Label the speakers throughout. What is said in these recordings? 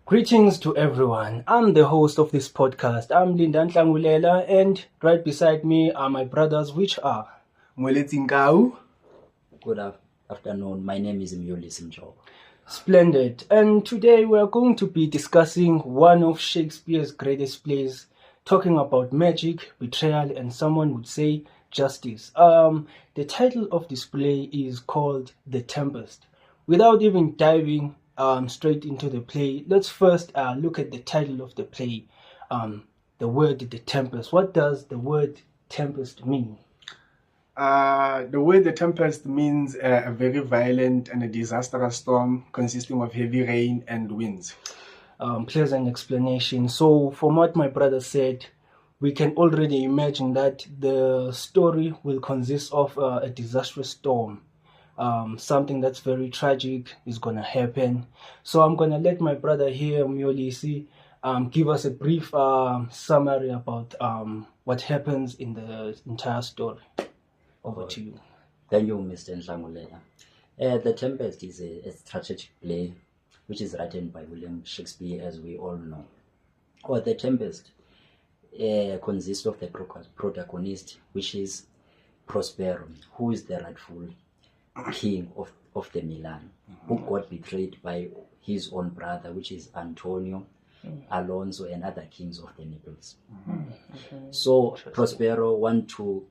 Speaker 1: Greetings to everyone. I'm the host of this podcast. I'm Linda Ntlangulela, and right beside me are my brothers, which are
Speaker 2: Molethi Ngau.
Speaker 3: Good afternoon. My name is Myoli Simjobo.
Speaker 1: Splendid. And today we are going to be discussing one of Shakespeare's greatest plays, talking about magic, betrayal, and someone would say justice. The title of this play is called The Tempest. Without even diving straight into the play, let's first look at the title of the play. The word The Tempest. What does the word tempest mean?
Speaker 2: The word the tempest means a very violent and a disastrous storm consisting of heavy rain and winds.
Speaker 1: Pleasant explanation. So from what my brother said, we can already imagine that the story will consist of a disastrous storm. Something that's very tragic is going to happen. So I'm going to let my brother here, Myolisi, give us a brief summary about what happens in the entire story. Over to you.
Speaker 3: Thank you, Mr. Ntlangulela. The Tempest is a strategic play which is written by William Shakespeare, as we all know. The Tempest consists of the protagonist, which is Prospero, who is the rightful king of the Milan, who got betrayed by his own brother, which is Antonio, Alonso, and other kings of the Naples. So Prospero wants to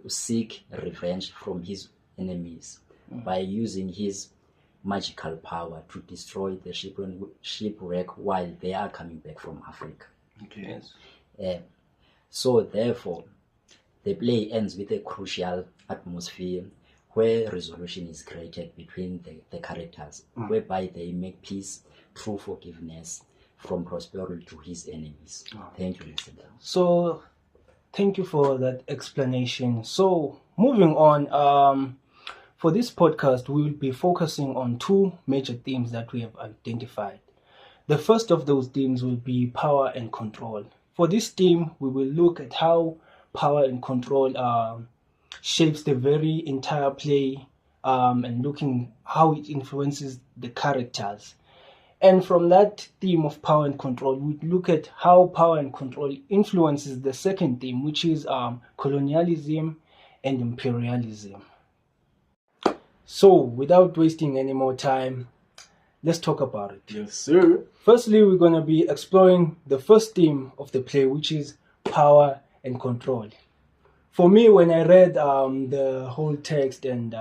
Speaker 3: seek revenge from his enemies by using his magical power to destroy the shipwreck while they are coming back from Africa.
Speaker 2: Okay.
Speaker 3: So therefore, the play ends with a crucial atmosphere where resolution is created between the characters, whereby they make peace through forgiveness from Prospero to his enemies. Thank you, Mr. Brown.
Speaker 1: So thank you for that explanation. So moving on, for this podcast, we will be focusing on two major themes that we have identified. The first of those themes will be power and control. For this theme, we will look at how power and control shapes the very entire play and looking how it influences the characters. And from that theme of power and control, we look at how power and control influences the second theme, which is colonialism and imperialism. So, without wasting any more time, let's talk about it.
Speaker 2: Yes, sir.
Speaker 1: Firstly, we're going to be exploring the first theme of the play, which is power and control. For me, when I read the whole text and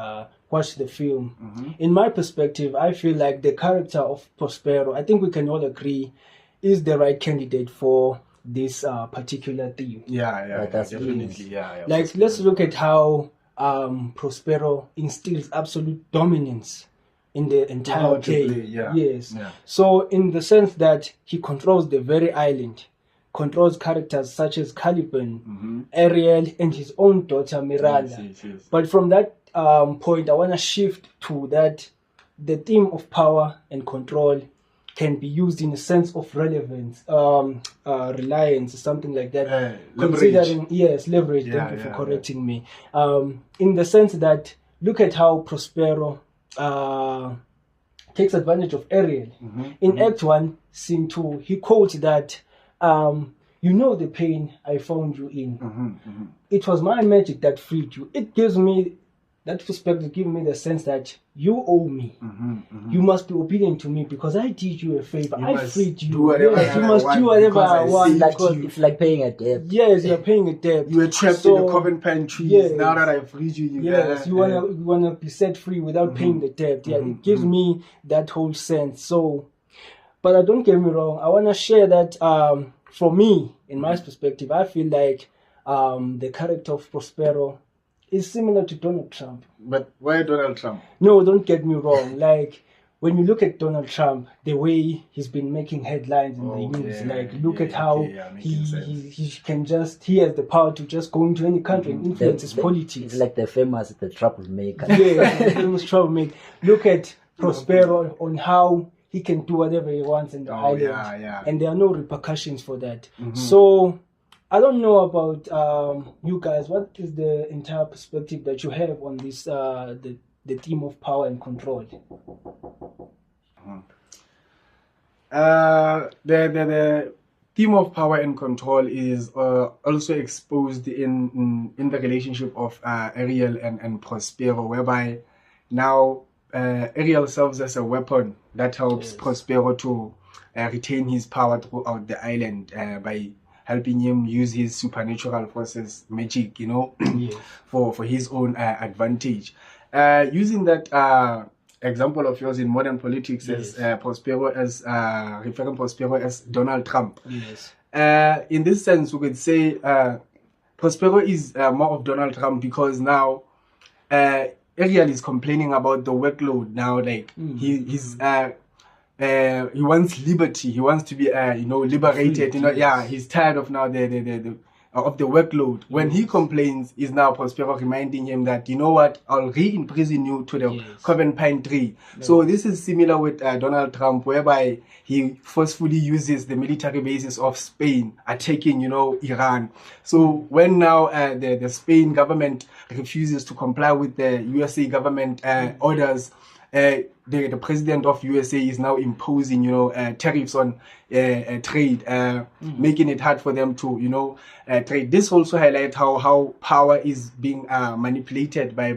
Speaker 1: watched the film, in my perspective, I feel like the character of Prospero, I think we can all agree, is the right candidate for this particular theme.
Speaker 2: Yeah,
Speaker 3: That's
Speaker 2: definitely.
Speaker 1: Like, let's look at how Prospero instills absolute dominance in the entire
Speaker 2: How to
Speaker 1: play.
Speaker 2: play, yeah.
Speaker 1: Yes.
Speaker 2: Yeah.
Speaker 1: So, in the sense that he controls the very island, controls characters such as Caliban, Ariel, and his own daughter Miranda.
Speaker 2: Yes.
Speaker 1: But from that point, I want to shift to that the theme of power and control can be used in a sense of relevance, reliance, something like that.
Speaker 2: Leverage.
Speaker 1: Leverage. Thank you for correcting me. In the sense that, look at how Prospero takes advantage of Ariel. In Act 1, Scene 2, he quotes that, you know the pain I found you in. It was my magic that freed you. It gives me, that perspective gives me the sense that you owe me. You must be obedient to me because I did you a favor. I freed you.
Speaker 2: Do whatever
Speaker 1: you must do whatever I want.
Speaker 3: It's like paying a debt.
Speaker 1: Yes, you're paying a debt.
Speaker 2: You were trapped in the Covent trees.
Speaker 1: Yes.
Speaker 2: Now that I freed you,
Speaker 1: you wanna be set free without paying the debt. Yeah, it gives me that whole sense. So, but don't get me wrong. I wanna share that. For me, in my perspective, I feel like the character of Prospero is similar to Donald Trump.
Speaker 2: But why Donald Trump?
Speaker 1: No, don't get me wrong. Like, when you look at Donald Trump, the way he's been making headlines in the news, like, look at how he can he has the power to just go into any country and influence his politics.
Speaker 3: It's like the famous troublemaker.
Speaker 1: Yeah, the famous troublemaker. Look at Prospero on how he can do whatever he wants in the island. And there are no repercussions for that. So, I don't know about you guys. What is the entire perspective that you have on this, the theme of power and control?
Speaker 2: The theme of power and control is also exposed in the relationship of Ariel and Prospero, whereby now Ariel serves as a weapon that helps Prospero to retain his power throughout the island by helping him use his supernatural forces, magic, for his own advantage. Using that example of yours in modern politics as Prospero as referring Prospero as Donald Trump.
Speaker 1: Yes.
Speaker 2: In this sense, we could say Prospero is more of Donald Trump because now Ariel is complaining about the workload now. Like he wants liberty. He wants to be liberated.
Speaker 1: Free,
Speaker 2: he's tired of now the of the workload. When he complains, is now Prospero reminding him that, you know what, I'll re-imprison you to the Coven Pine Tree. So this is similar with Donald Trump, whereby he forcefully uses the military bases of Spain attacking, Iran. So when now the Spain government refuses to comply with the USA government orders, the president of USA is now imposing, tariffs on trade, making it hard for them to, trade. This also highlights how power is being manipulated by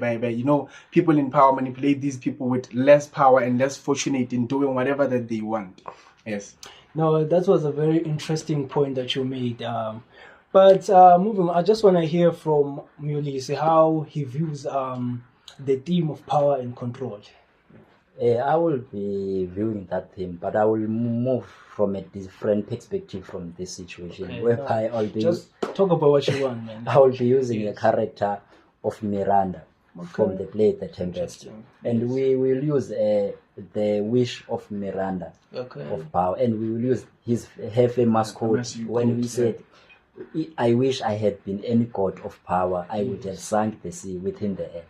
Speaker 2: people in power manipulate these people with less power and less fortunate in doing whatever that they want. Yes.
Speaker 1: No, that was a very interesting point that you made. But moving on, I just want to hear from Mulise how he views the theme of power and control.
Speaker 3: I will be viewing that theme, but I will move from a different perspective from this situation. Whereby I'll be
Speaker 1: just talk about what you want, man.
Speaker 3: I will be using a character of Miranda from the play The Tempest, and we will use the wish of Miranda of power, and we will use her famous quote when we said, "I wish I had been any god of power, I would have sunk the sea within the air."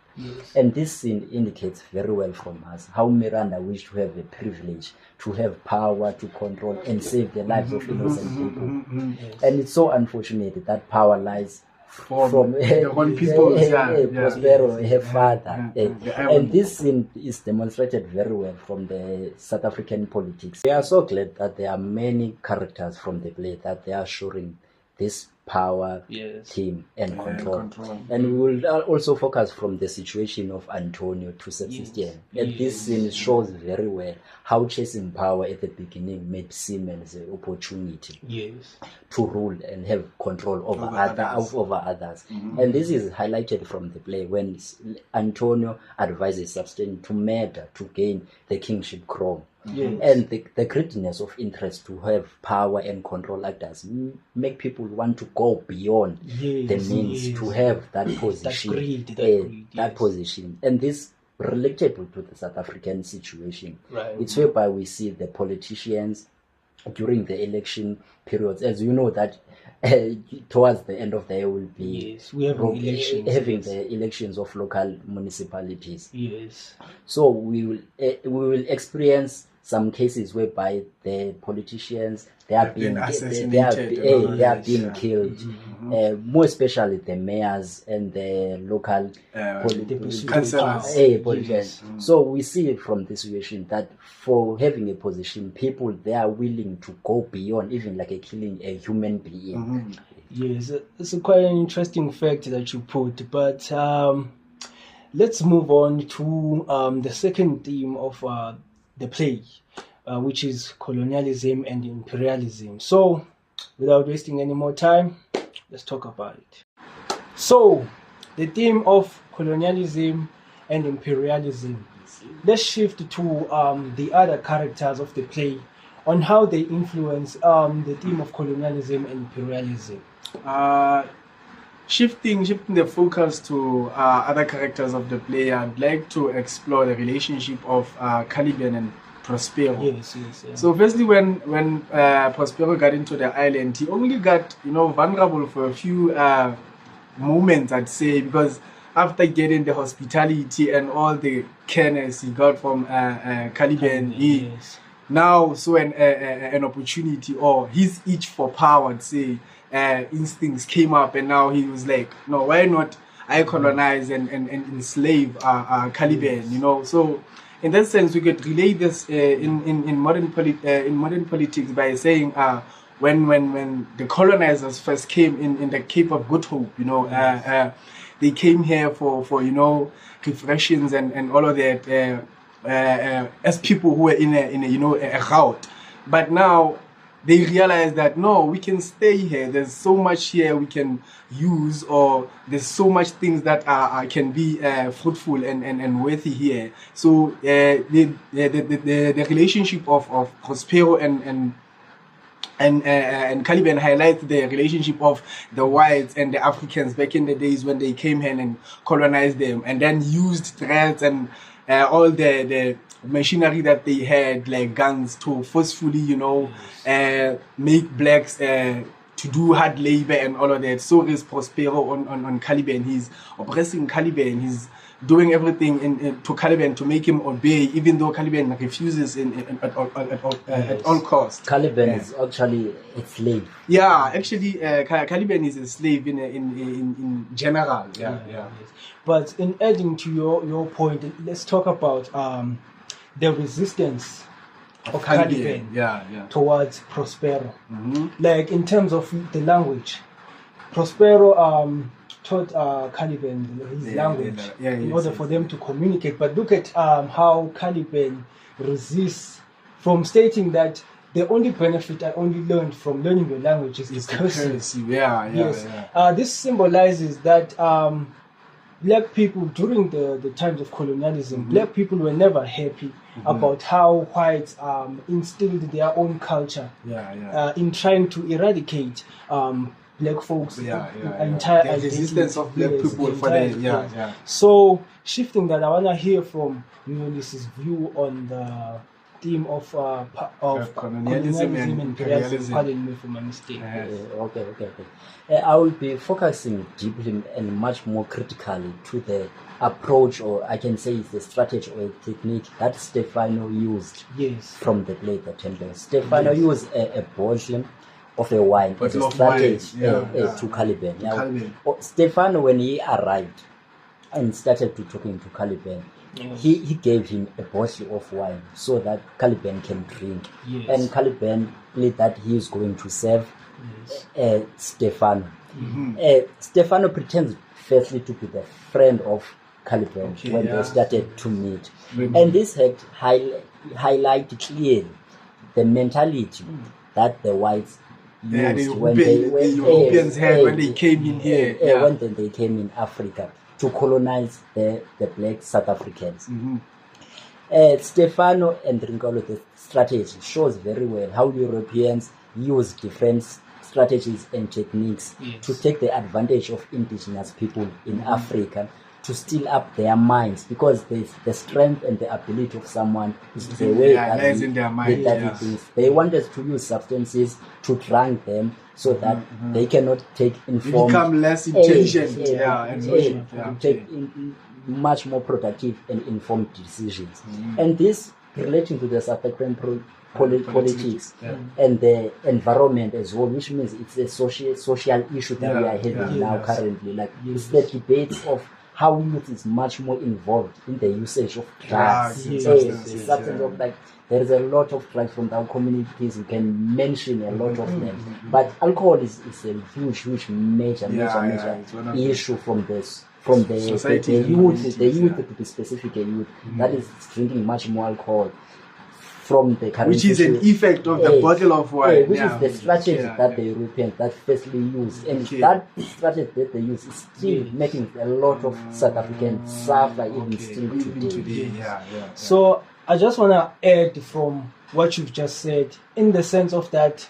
Speaker 3: And this scene indicates very well from us how Miranda wished to have a privilege, to have power, to control and save the lives of innocent people. And it's so unfortunate that power lies from
Speaker 2: the one people,
Speaker 3: Prospero, her father. And this scene is demonstrated very well from the South African politics. We are so glad that there are many characters from the play that they are showing this power, team, and control. And we will also focus from the situation of Antonio to Sebastian. And this scene shows very well how chasing power at the beginning made seem as an opportunity to rule and have control over others. And this is highlighted from the play when Antonio advises Sebastian to murder to gain the kingship crown. And the greediness of interest to have power and control others make people want to go beyond the means to have that position. That position. And this relatable to the South African situation. It's whereby we see the politicians during the election periods, as you know that towards the end of the year will be having the elections of local municipalities. So we will experience some cases whereby the politicians they are being killed, more especially the mayors and the local politicians. So we see from this situation that for having a position, people they are willing to go beyond even like killing a human being.
Speaker 1: Yes, it's quite an interesting fact that you put, but let's move on to the second theme of the play, which is colonialism and imperialism. So, without wasting any more time, let's talk about it. So, the theme of colonialism and imperialism. Let's shift to the other characters of the play on how they influence the theme of colonialism and imperialism.
Speaker 2: Shifting the focus to other characters of the play, I'd like to explore the relationship of Caliban and Prospero. So firstly, when Prospero got into the island, he only got vulnerable for a few moments, I'd say, because after getting the hospitality and all the careness he got from Caliban, he now saw an opportunity, or his itch for power, I'd say, instincts came up, and now he was like, no, why not I colonize and enslave Caliban, So in that sense, we could relate this in modern politics by saying when the colonizers first came in the Cape of Good Hope, they came here for refreshings and all of that as people who were in a route, but now they realize that no, we can stay here. There's so much here we can use, or there's so much things that can be fruitful and worthy here. So the relationship of Prospero and Caliban highlights the relationship of the whites and the Africans back in the days when they came here and colonized them, and then used threats and all the machinery that they had, like guns, to forcefully, make blacks to do hard labor and all of that. So is Prospero on Caliban. He's oppressing Caliban. He's doing everything to Caliban to make him obey, even though Caliban refuses at all costs.
Speaker 3: Caliban is actually a slave.
Speaker 2: Yeah, actually, Caliban is a slave in general. Yeah.
Speaker 1: Yes. But in adding to your point, let's talk about the resistance of Caliban towards Prospero.
Speaker 2: Mm-hmm.
Speaker 1: Like in terms of the language, Prospero taught Caliban his language in order for them to communicate. But look at how Caliban resists from stating that the only benefit I only learned from learning your language is the currency. This symbolizes that black people during the times of colonialism,
Speaker 2: mm-hmm.
Speaker 1: black people were never happy
Speaker 2: mm-hmm.
Speaker 1: about how whites instilled their own culture in trying to eradicate black folks' entire
Speaker 2: the resistance of black people for the
Speaker 1: So shifting that, I wanna hear from Ulysses' view on the theme of colonialism and imperialism. Pardon me for my mistake.
Speaker 3: Okay. I will be focusing deeply and much more critically to the approach, or I can say it's the strategy or technique that Stefano used from the play The Tempest. Stefano used a bottle of a wine as a strategy to Caliban. Stefano, when he arrived and started to talking to Caliban, he gave him a bottle of wine so that Caliban can drink. And Caliban played that he is going to serve Stefano.
Speaker 2: Mm-hmm.
Speaker 3: Stefano pretends firstly to be the friend of Caliban when they started to meet.
Speaker 2: Mm-hmm.
Speaker 3: And this had highlighted clearly the mentality that the whites used when
Speaker 2: Europeans had when they came in here.
Speaker 3: When they came in Africa to colonize the black South Africans.
Speaker 2: Mm-hmm.
Speaker 3: Stefano and Rincalo, the strategy shows very well how Europeans use different strategies and techniques to take the advantage of indigenous people in Africa, to steal up their minds, because the strength and the ability of someone is the way that it is. They want us to use substances to drunk them so that they cannot take informed,
Speaker 2: become less intelligent,
Speaker 3: take much more productive and informed decisions. And this relating to the South African politics and the environment as well, which means it's a social issue that we are having now currently. Like it's the debates of how youth is much more involved in the usage of drugs. Like there is a lot of drugs from our communities. We can mention a lot of them, but alcohol is a huge major issue from this. From the youth, to be specific, a youth that is drinking much more alcohol. From the
Speaker 2: which is an effect of the bottle of wine,
Speaker 3: which is the strategy that the Europeans that firstly use, and that strategy that they use is still making a lot of South Africans suffer even still today.
Speaker 1: So I just want to add from what you've just said, in the sense of that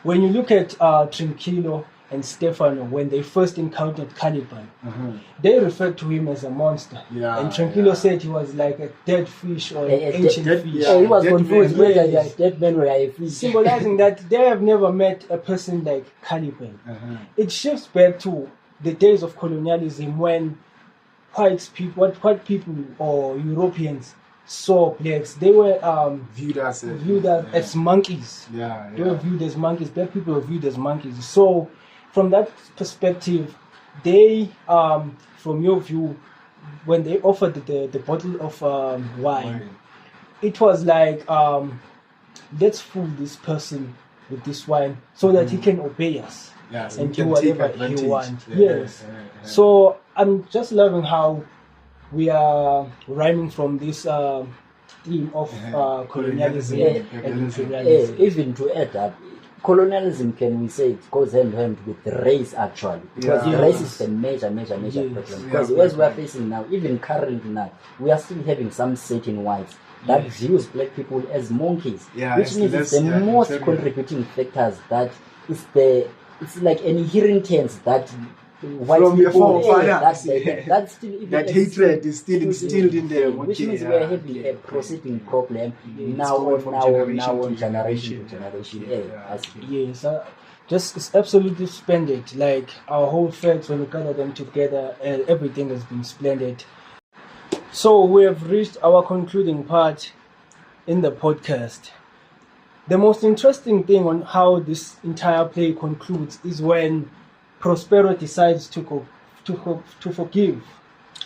Speaker 1: when you look at Tranquillo and Stefano, when they first encountered Caliban, they referred to him as a monster. And Tranquillo said he was like a dead fish or an ancient fish.
Speaker 3: He was confused whether they are dead men or a fish.
Speaker 1: Symbolizing that they have never met a person like Caliban. It shifts back to the days of colonialism when white people or Europeans saw blacks. They were viewed as monkeys. They were viewed as monkeys. Black people were viewed as monkeys. So from that perspective, they, from your view, when they offered the bottle of wine, it was like, let's fool this person with this wine so that he can obey us and do whatever he wants. Yes. So I'm just loving how we are rhyming from this theme of colonialism and imperialism.
Speaker 3: Even to add up, colonialism, can we say, it goes hand in hand with race actually, because race is the major problem. Because as we are facing now, even currently now, we are still having some certain whites that views black people as monkeys, which means it's the most contributing factors that it's like an inheritance that white
Speaker 2: from
Speaker 3: people,
Speaker 2: that hatred is still instilled in them,
Speaker 3: which means we are having a proceeding problem now on generation to generation.
Speaker 1: Yes, just it's absolutely splendid. Like our whole facts, when we gather them together, everything has been splendid. So we have reached our concluding part in the podcast. The most interesting thing on how this entire play concludes is when Prospero decides to forgive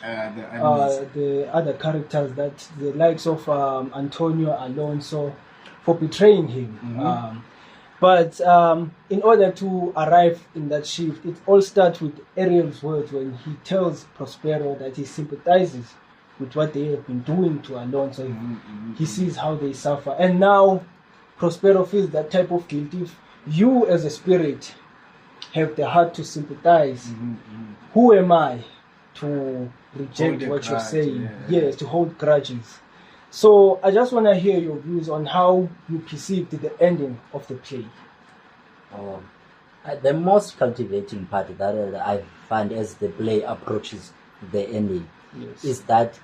Speaker 1: the other characters, that the likes of Antonio Alonso, for betraying him. But in order to arrive in that shift, it all starts with Ariel's words when he tells Prospero that he sympathizes with what they have been doing to Alonso. He sees how they suffer, and now Prospero feels that type of guilt. If you as a spirit have the heart to sympathize, who am I to reject what you're saying? Yes, to hold grudges. So I just want to hear your views on how you perceived the ending of the play.
Speaker 3: The most cultivating part that I find as the play approaches the ending is that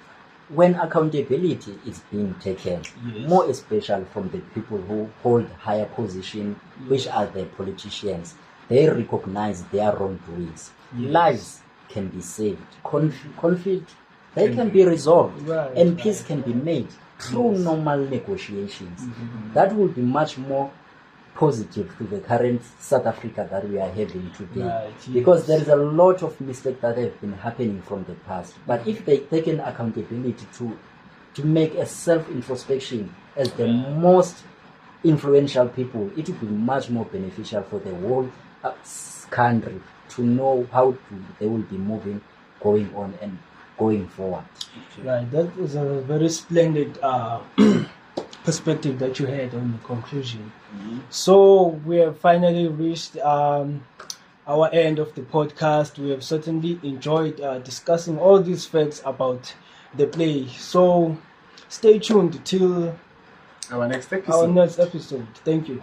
Speaker 3: when accountability is being taken, more especially from the people who hold higher position, which are the politicians, they recognize their wrongdoings. Lives can be saved, conflict they can be resolved, and peace can be made through normal negotiations. That will be much more positive to the current South Africa that we are having today, because there is a lot of mistakes that have been happening from the past. But if they take an accountability to make a self-introspection as the most influential people, it will be much more beneficial for the whole country to know how they will be moving, going on and going forward.
Speaker 1: Right, that was a very splendid perspective that you had on the conclusion. So we have finally reached our end of the podcast. We have certainly enjoyed discussing all these facts about the play. So stay tuned till
Speaker 2: our next episode.
Speaker 1: Thank you.